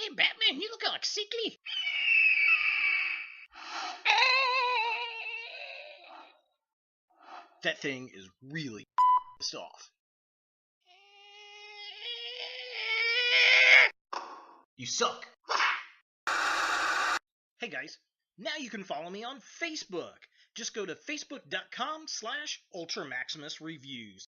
Hey, Batman, you look all sickly. That thing is really pissed off. You suck. Hey guys, now you can follow me on Facebook. Just go to facebook.com/UltraMaximusReviews.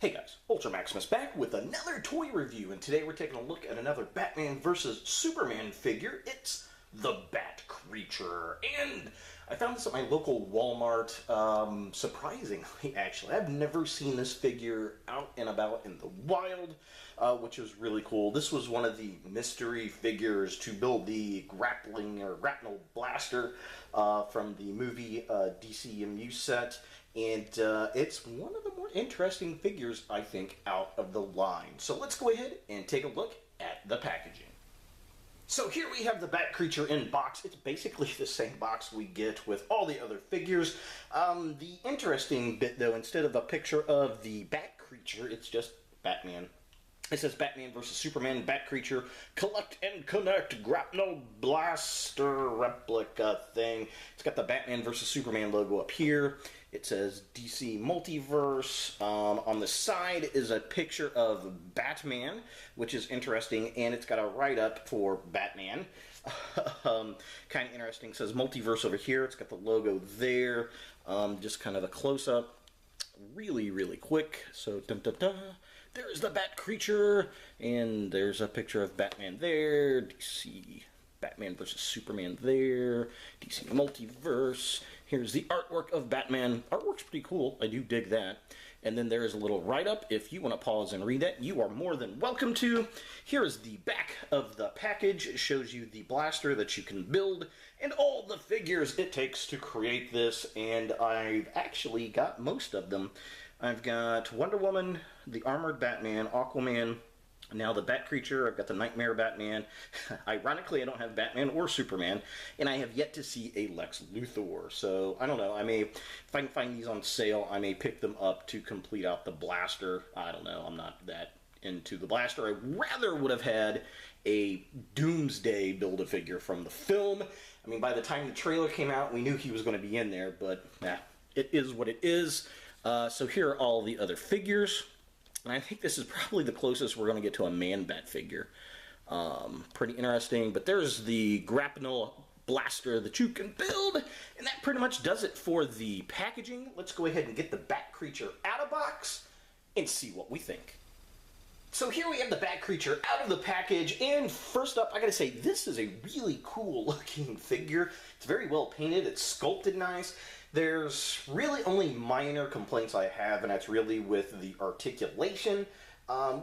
Hey guys, Ultra Maximus back with another toy review, and today we're taking a look at another Batman vs. Superman figure. It's the Bat Creature, and I found this at my local Walmart, surprisingly actually. I've never seen this figure out and about in the wild, which is really cool. This was one of the mystery figures to build the grappling or grapnel blaster from the movie DCMU set. And it's one of the more interesting figures, I think, out of the line. So let's go ahead and take a look at the packaging. So here we have the Bat Creature in box. It's basically the same box we get with all the other figures. The interesting bit, though, instead of a picture of the Bat Creature, it's just Batman. It says Batman vs. Superman, Bat Creature, Collect and Connect, Grapnel Blaster replica thing. It's got the Batman vs. Superman logo up here. It says DC Multiverse. On the side is a picture of Batman, which is interesting, and it's got a write-up for Batman. Kind of interesting. It says Multiverse over here. It's got the logo there. Just kind of a close-up. Really, really quick. So, dun-dun-dun. There's the Bat Creature, and there's a picture of Batman there, DC Batman vs. Superman there, DC Multiverse. Here's the artwork of Batman. Artwork's pretty cool. I do dig that. And then there is a little write-up. If you want to pause and read that, you are more than welcome to. Here is the back of the package. It shows you the blaster that you can build and all the figures it takes to create this, and I've actually got most of them. I've got Wonder Woman, the Armored Batman, Aquaman, now the Bat Creature. I've got the Nightmare Batman. Ironically, I don't have Batman or Superman, and I have yet to see a Lex Luthor. So, I don't know. If I can find these on sale, I may pick them up to complete out the blaster. I don't know. I'm not that into the blaster. I rather would have had a Doomsday Build-A-Figure from the film. I mean, by the time the trailer came out, we knew he was going to be in there, but it is what it is. So here are all the other figures, and I think this is probably the closest we're going to get to a Man-Bat figure. Pretty interesting, but there's the grapnel blaster that you can build, and that pretty much does it for the packaging. Let's go ahead and get the Bat Creature out of box and see what we think. So here we have the Bat Creature out of the package, and first up, I gotta say, this is a really cool looking figure. It's very well painted, it's sculpted nice. There's really only minor complaints I have, and that's really with the articulation,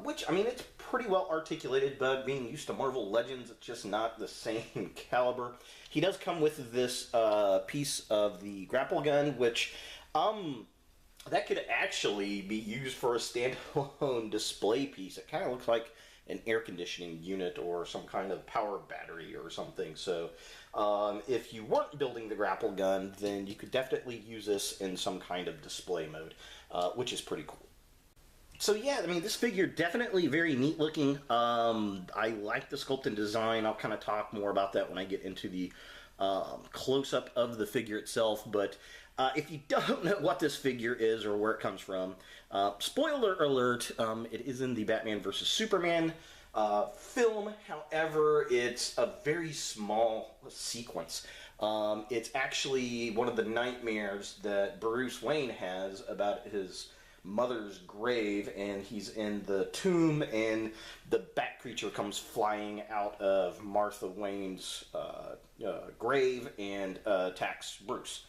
which, I mean, it's pretty well articulated, but being used to Marvel Legends, it's just not the same caliber. He does come with this piece of the grapple gun, which, that could actually be used for a standalone display piece. It kind of looks like an air conditioning unit or some kind of power battery or something. So if you weren't building the grapple gun, then you could definitely use this in some kind of display mode, which is pretty cool. So yeah, I mean, this figure definitely very neat looking. I like the sculpt and design. I'll kind of talk more about that when I get into the close-up of the figure itself, but if you don't know what this figure is or where it comes from, spoiler alert, it is in the Batman vs. Superman film. However, it's a very small sequence. It's actually one of the nightmares that Bruce Wayne has about his mother's grave, and he's in the tomb, and the Bat Creature comes flying out of Martha Wayne's grave and attacks Bruce.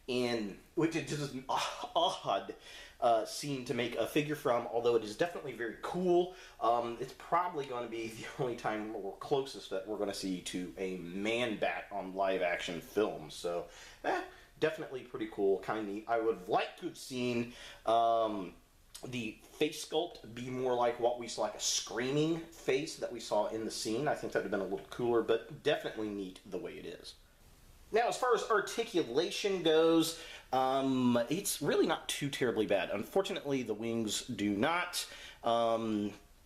And which is just an odd scene to make a figure from, although it is definitely very cool. It's probably going to be the only time we're closest that we're going to see to a Man-Bat on live-action film. So, definitely pretty cool, kind of neat. I would have liked to have seen the face sculpt be more like what we saw, like a screaming face that we saw in the scene. I think that would have been a little cooler, but definitely neat the way it is. Now, as far as articulation goes, it's really not too terribly bad. Unfortunately, the wings do not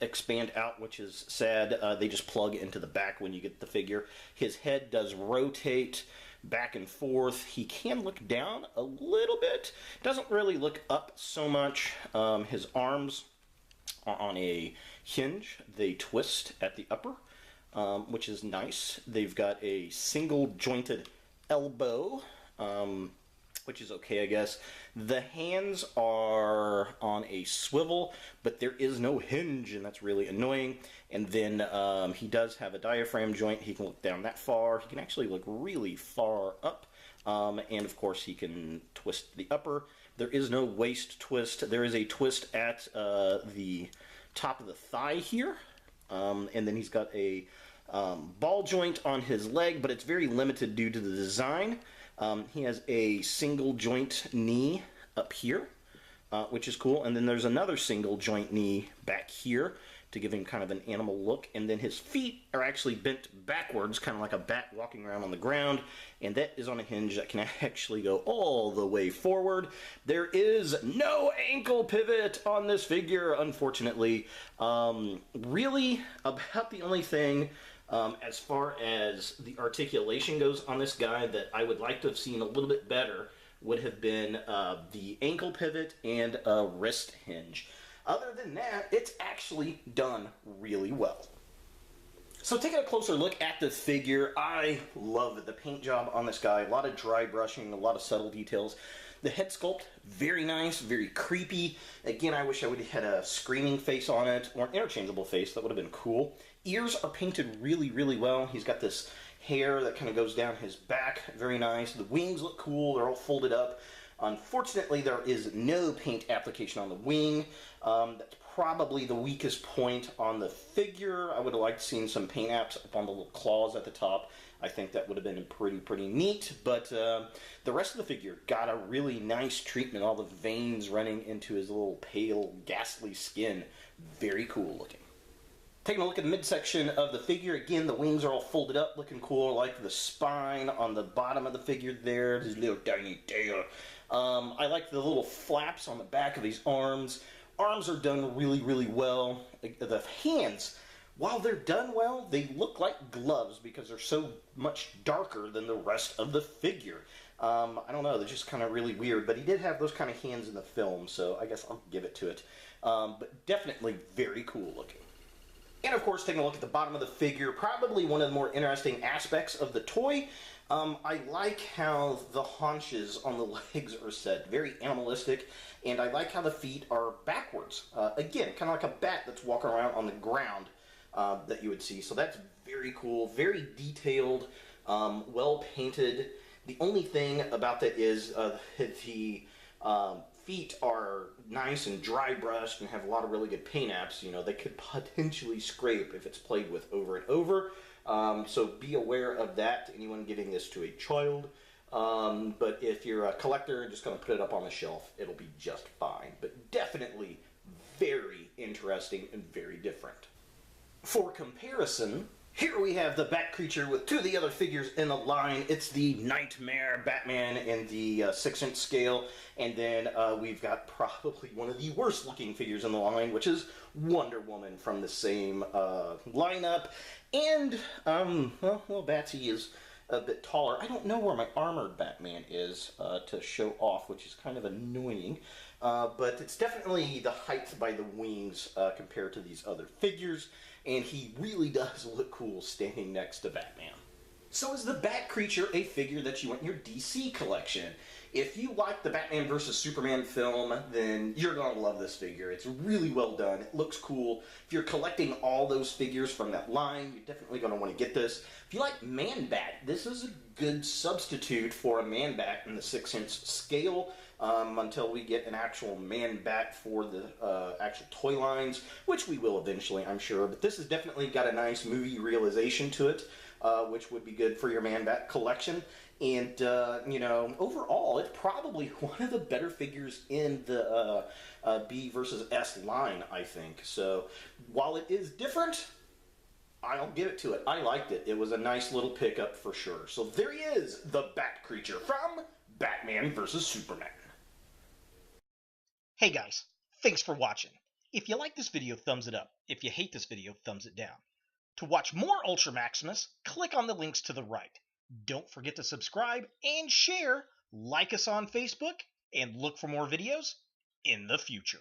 expand out, which is sad. They just plug into the back when you get the figure. His head does rotate back and forth. He can look down a little bit. Doesn't really look up so much. His arms are on a hinge. They twist at the upper, which is nice. They've got a single jointed elbow, which is okay, I guess. The hands are on a swivel, but there is no hinge, and that's really annoying. And then he does have a diaphragm joint. He can look down that far. He can actually look really far up. And of course, he can twist the upper. There is no waist twist. There is a twist at the top of the thigh here. And then he's got a ball joint on his leg, but it's very limited due to the design. He has a single joint knee up here, which is cool. And then there's another single joint knee back here to give him kind of an animal look. And then his feet are actually bent backwards, kind of like a bat walking around on the ground. And that is on a hinge that can actually go all the way forward. There is no ankle pivot on this figure, unfortunately. Really, about the only thing as far as the articulation goes on this guy that I would like to have seen a little bit better would have been the ankle pivot and a wrist hinge. Other than that, it's actually done really well. So taking a closer look at the figure, I love the paint job on this guy. A lot of dry brushing, a lot of subtle details. The head sculpt, very nice, very creepy. Again, I wish I would have had a screaming face on it, or an interchangeable face. That would have been cool. Ears are painted really, really well. He's got this hair that kind of goes down his back. Very nice. The wings look cool. They're all folded up. Unfortunately, there is no paint application on the wing. That's probably the weakest point on the figure. I would have liked seeing some paint apps up on the little claws at the top. I think that would have been pretty neat, but the rest of the figure got a really nice treatment. All the veins running into his little pale, ghastly skin. Very cool looking. Taking a look at the midsection of the figure, again, the wings are all folded up, looking cool. I like the spine on the bottom of the figure there, his little tiny tail. I like the little flaps on the back of his arms. Arms are done really, really well. The hands, while they're done well, they look like gloves because they're so much darker than the rest of the figure. I don't know, they're just kind of really weird, but he did have those kind of hands in the film, so I guess I'll give it to it. But definitely very cool looking. And of course, taking a look at the bottom of the figure, probably one of the more interesting aspects of the toy. I like how the haunches on the legs are set, very animalistic, and I like how the feet are backwards. Again, kind of like a bat that's walking around on the ground that you would see. So that's very cool, very detailed, well painted. The only thing about that is the feet are nice and dry brushed and have a lot of really good paint apps. You know, they could potentially scrape if it's played with over and over. So be aware of that, anyone giving this to a child. But if you're a collector and just going to put it up on the shelf, it'll be just fine. But definitely very interesting and very different. For comparison, here we have the Bat Creature with two of the other figures in the line. It's the Nightmare Batman in the 6-inch scale. And then we've got probably one of the worst looking figures in the line, which is Wonder Woman from the same lineup. And, well, Batsy is a bit taller. I don't know where my armored Batman is to show off, which is kind of annoying. But it's definitely the height by the wings compared to these other figures. And he really does look cool standing next to Batman. So is the Bat Creature a figure that you want in your DC collection? If you like the Batman vs. Superman film, then you're going to love this figure. It's really well done. It looks cool. If you're collecting all those figures from that line, you're definitely going to want to get this. If you like Man-Bat, this is a good substitute for a Man-Bat in the 6-inch scale until we get an actual Man-Bat for the actual toy lines, which we will eventually, I'm sure. But this has definitely got a nice movie realization to it, which would be good for your Man-Bat collection. And, you know, overall, it's probably one of the better figures in the B versus S line, I think. So, while it is different, I'll give it to it. I liked it. It was a nice little pickup for sure. So there he is, the Bat Creature from Batman vs. Superman. Hey guys, thanks for watching. If you like this video, thumbs it up. If you hate this video, thumbs it down. To watch more Ultra Maximus, click on the links to the right. Don't forget to subscribe and share, like us on Facebook, and look for more videos in the future.